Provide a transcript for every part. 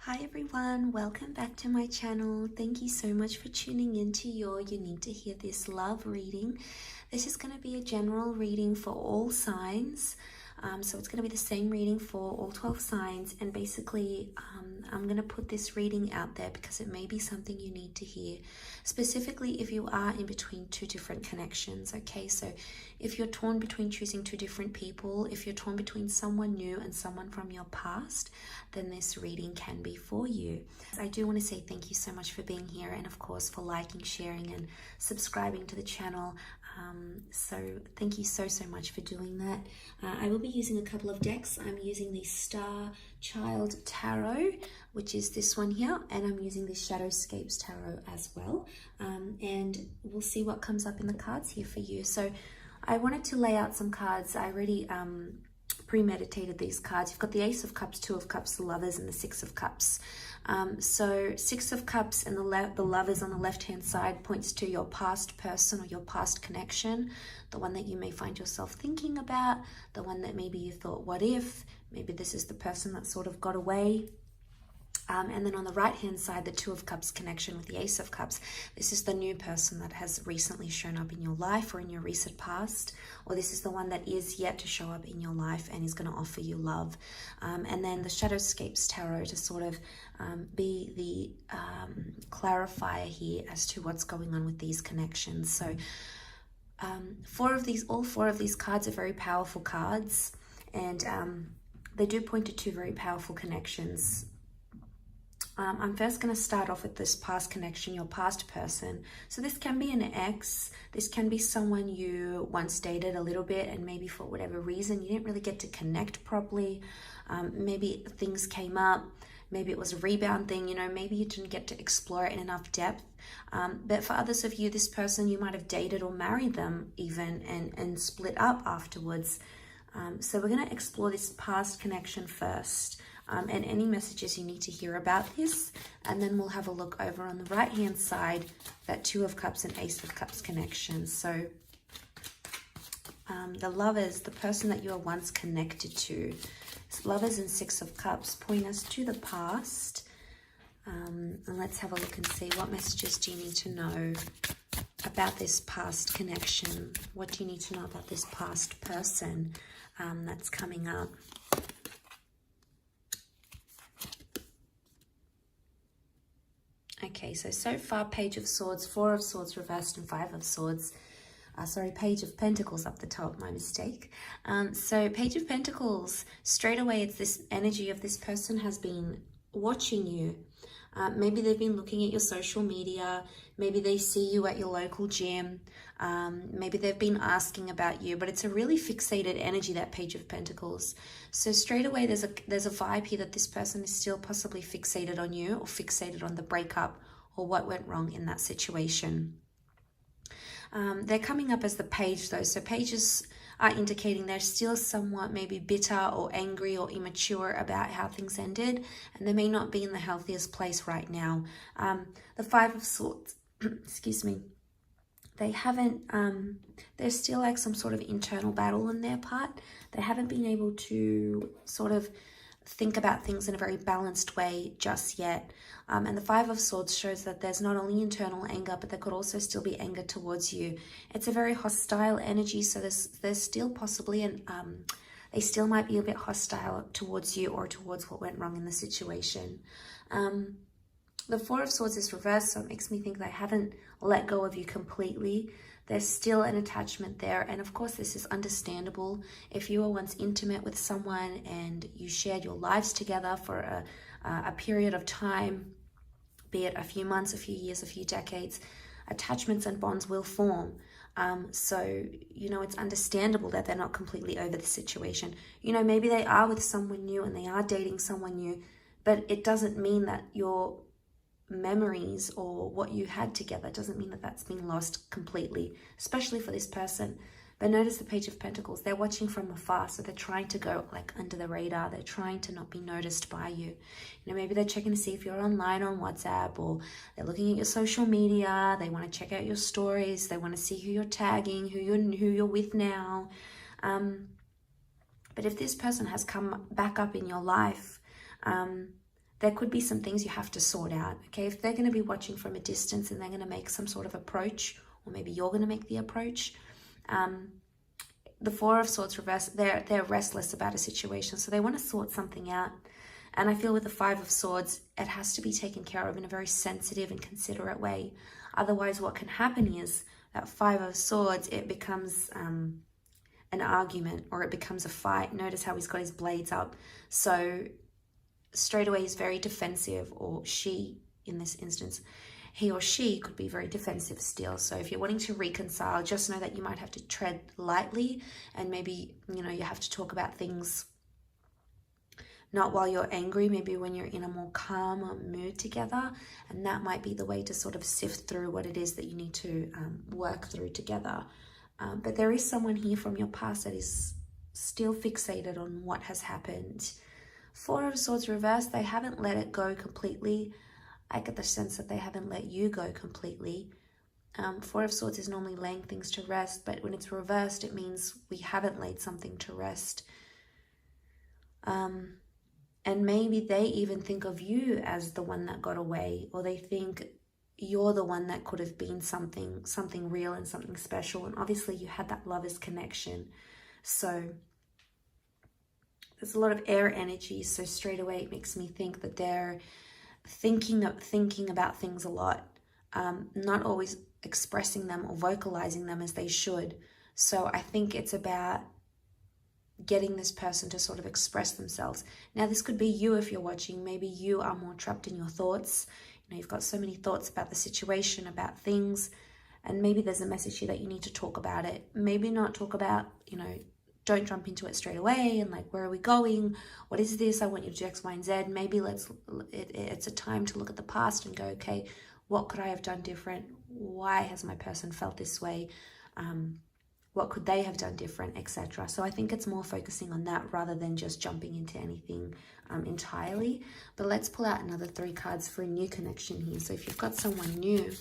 Hi everyone, welcome back to my channel. Thank you so much for tuning into your You Need to Hear This Love reading. This is going to be a general reading for all signs. So it's going to be the same reading for all 12 signs, and basically I'm going to put this reading out there because it may be something you need to hear, specifically if you are in between two different connections. Okay, so if you're torn between choosing two different people, if you're torn between someone new and someone from your past, then this reading can be for you. I do want to say thank you so much for being here, and of course for liking, sharing and subscribing to the channel. So thank you so much for doing that. I will be using a couple of decks. I'm using the Star Child Tarot, which is this one here, and I'm using the Shadowscapes Tarot as well. And we'll see what comes up in the cards here for you. So I wanted to lay out some cards. I already premeditated these cards. You've got the Ace of Cups, Two of Cups, the Lovers, and the Six of Cups. So Six of Cups and the Lovers on the left hand side points to your past person or your past connection, the one that you may find yourself thinking about, the one that maybe you thought, what if? Maybe this is the person that sort of got away. And then on the right hand side, the Two of Cups connection with the Ace of Cups. This is the new person that has recently shown up in your life or in your recent past, or this is the one that is yet to show up in your life and is going to offer you love. And then the Shadowscapes Tarot to sort of be the clarifier here as to what's going on with these connections. So all four of these cards are very powerful cards, and they do point to two very powerful connections. I'm first going to start off with this past connection, your past person. So this can be an ex, this can be someone you once dated a little bit, and maybe for whatever reason you didn't really get to connect properly. Maybe things came up, maybe it was a rebound thing, maybe you didn't get to explore it in enough depth. But for others of you, this person, you might have dated or married them even and split up afterwards. So we're going to explore this past connection first. And any messages you need to hear about this, and then we'll have a look over on the right hand side, that Two of Cups and Ace of Cups connection. So the Lovers, the person that you were once connected to, Lovers and Six of Cups point us to the past. And let's have a look and see, what messages do you need to know about this past connection? What do you need to know about this past person that's coming up? Okay, so far, Page of Swords, Four of Swords reversed, and Five of Swords. Page of Pentacles up the top, my mistake. So Page of Pentacles, straight away, it's this energy of this person has been watching you. Maybe they've been looking at your social media. Maybe they see you at your local gym. Maybe they've been asking about you, but it's a really fixated energy, that Page of Pentacles. So straight away, there's a vibe here that this person is still possibly fixated on you, or fixated on the breakup or what went wrong in that situation. They're coming up as the Page though. So pages are indicating they're still somewhat maybe bitter or angry or immature about how things ended, and they may not be in the healthiest place right now. The Five of Swords, excuse me, they haven't, there's still like some sort of internal battle on their part. They haven't been able to sort of think about things in a very balanced way just yet. And the Five of Swords shows that there's not only internal anger, but there could also still be anger towards you. It's a very hostile energy, so there's still possibly they still might be a bit hostile towards you or towards what went wrong in the situation. The Four of Swords is reversed, so it makes me think they haven't let go of you completely. There's still an attachment there, and of course this is understandable. If you were once intimate with someone and you shared your lives together for a period of time, be it a few months, a few years, a few decades, attachments and bonds will form. So, it's understandable that they're not completely over the situation. Maybe they are with someone new and they are dating someone new, but it doesn't mean that your memories or what you had together doesn't mean that that's been lost completely, especially for this person. But notice the Page of Pentacles, they're watching from afar, so they're trying to go like under the radar. They're trying to not be noticed by you. Maybe they're checking to see if you're online on WhatsApp, or they're looking at your social media. They want to check out your stories. They want to see who you're tagging, who you're with now. But if this person has come back up in your life, there could be some things you have to sort out, okay? If they're going to be watching from a distance and they're going to make some sort of approach, or maybe you're going to make the approach, the Four of Swords reversed, they're restless about a situation, so they want to sort something out. And I feel with the Five of Swords, it has to be taken care of in a very sensitive and considerate way. Otherwise, what can happen is that Five of Swords, it becomes an argument, or it becomes a fight. Notice how he's got his blades up. So straight away he's very defensive, or she, in this instance, he or she could be very defensive still. So if you're wanting to reconcile, just know that you might have to tread lightly, and maybe, you know, you have to talk about things not while you're angry, maybe when you're in a more calm mood together, and that might be the way to sort of sift through what it is that you need to work through together. But there is someone here from your past that is still fixated on what has happened. Four of Swords reversed, they haven't let it go completely. I get the sense that they haven't let you go completely. Four of Swords is normally laying things to rest, but when it's reversed, it means we haven't laid something to rest. And maybe they even think of you as the one that got away, or they think you're the one that could have been something real and something special. And obviously you had that lover's connection. So there's a lot of air energy. So straight away it makes me think that they're thinking about things a lot, not always expressing them or vocalizing them as they should. So I think it's about getting this person to sort of express themselves. Now, this could be you if you're watching. Maybe you are more trapped in your thoughts. You know, you've got so many thoughts about the situation, about things, and maybe there's a message here that you need to talk about it. Maybe not talk about, you know, don't jump into it straight away and like, where are we going? What is this? I want you to do X, Y, and Z. Maybe it's a time to look at the past and go, okay, what could I have done different? Why has my person felt this way? What could they have done different, etc. So I think it's more focusing on that rather than just jumping into anything entirely. But let's pull out another 3 cards for a new connection here. So if you've got someone new,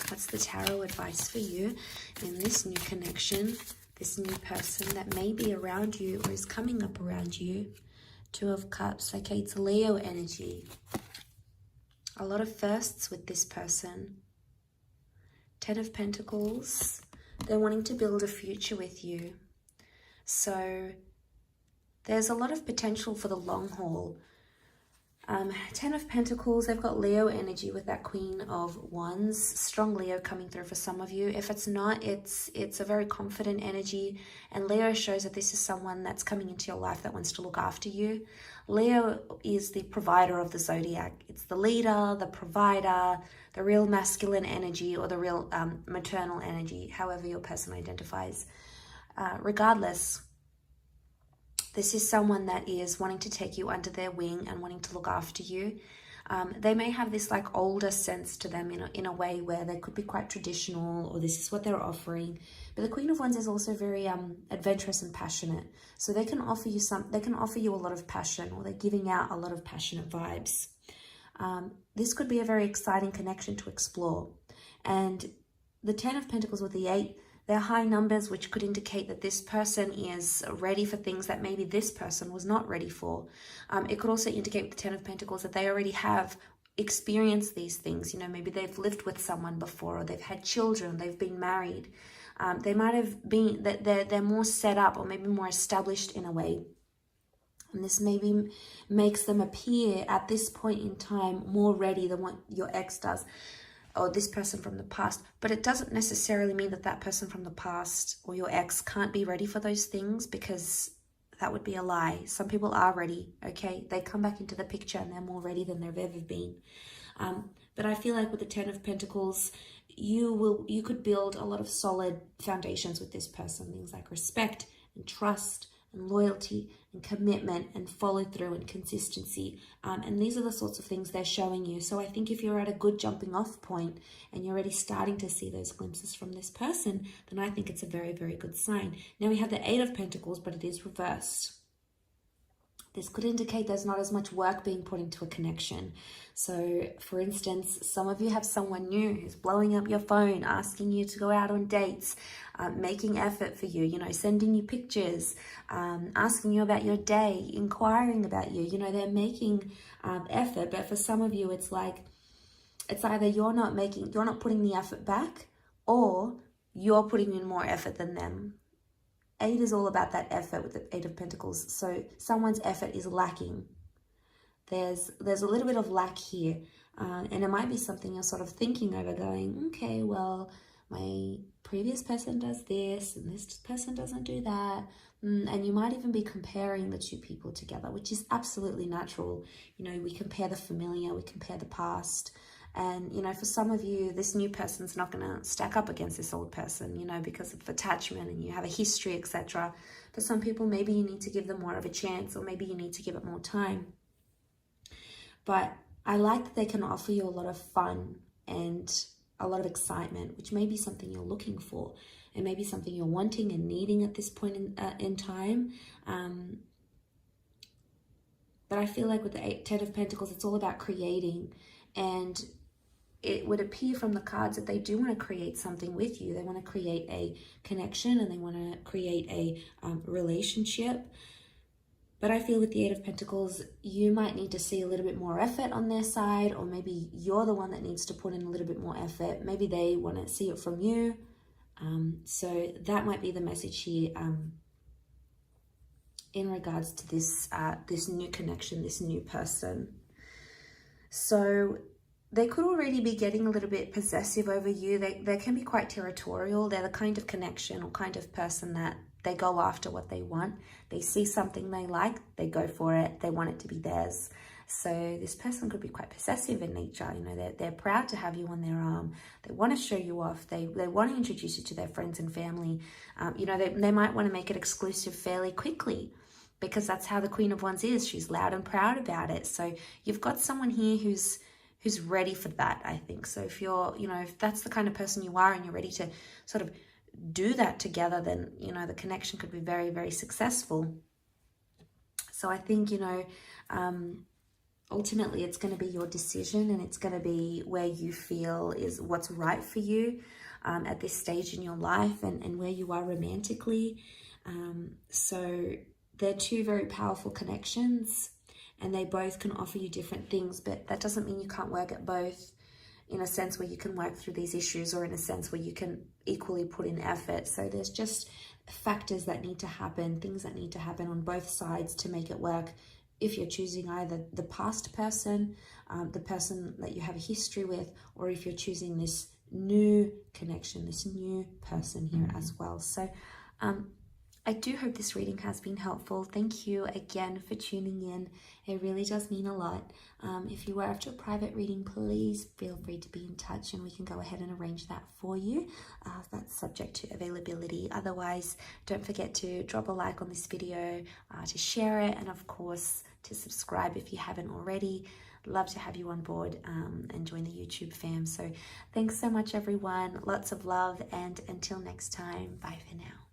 what's the tarot advice for you in this new connection, this new person that may be around you or is coming up around you? 2 of Cups. Okay, it's Leo energy. A lot of firsts with this person. 10 of Pentacles. They're wanting to build a future with you. So there's a lot of potential for the long haul. 10 of Pentacles, they've got Leo energy with that Queen of Wands. Strong Leo coming through for some of you. If it's not, it's a very confident energy. And Leo shows that this is someone that's coming into your life that wants to look after you. Leo is the provider of the zodiac. It's the leader, the provider, the real masculine energy, or the real maternal energy, however your person identifies. Regardless, this is someone that is wanting to take you under their wing and wanting to look after you. They may have this like older sense to them in a way where they could be quite traditional, or this is what they're offering. But the Queen of Wands is also very adventurous and passionate. So they can offer you a lot of passion, or they're giving out a lot of passionate vibes. This could be a very exciting connection to explore. And the 10 of Pentacles with the 8, they're high numbers, which could indicate that this person is ready for things that maybe this person was not ready for. It could also indicate with the 10 of Pentacles that they already have experienced these things. You know, maybe they've lived with someone before, or they've had children, they've been married. They might have been, that they're more set up, or maybe more established in a way. And this maybe makes them appear at this point in time more ready than what your ex does, or this person from the past. But it doesn't necessarily mean that that person from the past or your ex can't be ready for those things, because that would be a lie. Some people are ready, okay? They come back into the picture and they're more ready than they've ever been. But I feel like with the 10 of Pentacles, you could build a lot of solid foundations with this person. Things like respect and trust and loyalty and commitment and follow through and consistency. And these are the sorts of things they're showing you. So I think if you're at a good jumping off point and you're already starting to see those glimpses from this person, then I think it's a very, very good sign. Now we have the 8 of Pentacles, but it is reversed. This could indicate there's not as much work being put into a connection. So, for instance, some of you have someone new who's blowing up your phone, asking you to go out on dates, making effort for you, you know, sending you pictures, asking you about your day, inquiring about you. You know, they're making effort, but for some of you, it's like, it's either you're not putting the effort back, or you're putting in more effort than them. 8 is all about that effort with the 8 of Pentacles. So someone's effort is lacking. There's a little bit of lack here. And it might be something you're sort of thinking over, going, okay, well, my previous person does this and this person doesn't do that. And you might even be comparing the two people together, which is absolutely natural. You know, we compare the familiar, we compare the past. And, you know, for some of you, this new person's not going to stack up against this old person, you know, because of attachment and you have a history, etc. For some people, maybe you need to give them more of a chance, or maybe you need to give it more time. But I like that they can offer you a lot of fun and a lot of excitement, which may be something you're looking for. It may be something you're wanting and needing at this point in time. But I feel like with the 10 of Pentacles, it's all about creating. And it would appear from the cards that they do want to create something with you. They want to create a connection, and they want to create a relationship. But I feel with the 8 of Pentacles, you might need to see a little bit more effort on their side, or maybe you're the one that needs to put in a little bit more effort. Maybe they want to see it from you. So that might be the message here in regards to this this new connection, this new person. So they could already be getting a little bit possessive over you. They can be quite territorial. They're the kind of connection or kind of person that they go after what they want. They see something they like, they go for it, they want it to be theirs. So this person could be quite possessive in nature. You know, they're proud to have you on their arm. They want to show you off. They want to introduce you to their friends and family. You know, they might want to make it exclusive fairly quickly, because that's how the Queen of Wands is. She's loud and proud about it. So you've got someone here who's ready for that, I think. So if you're, you know, if that's the kind of person you are and you're ready to sort of do that together, then, you know, the connection could be very, very successful. So I think, you know, ultimately it's going to be your decision, and it's going to be where you feel is what's right for you at this stage in your life, and where you are romantically. So they're two very powerful connections, and they both can offer you different things, but that doesn't mean you can't work at both, in a sense where you can work through these issues, or in a sense where you can equally put in effort. So there's just factors that need to happen, things that need to happen on both sides to make it work. If you're choosing either the past person, the person that you have a history with, or if you're choosing this new connection, this new person here as well. So I do hope this reading has been helpful. Thank you again for tuning in. It really does mean a lot. If you are after a private reading, please feel free to be in touch, and we can go ahead and arrange that for you. That's subject to availability. Otherwise, don't forget to drop a like on this video, to share it, and of course to subscribe if you haven't already. Love to have you on board and join the YouTube fam. So thanks so much, everyone. Lots of love, and until next time, bye for now.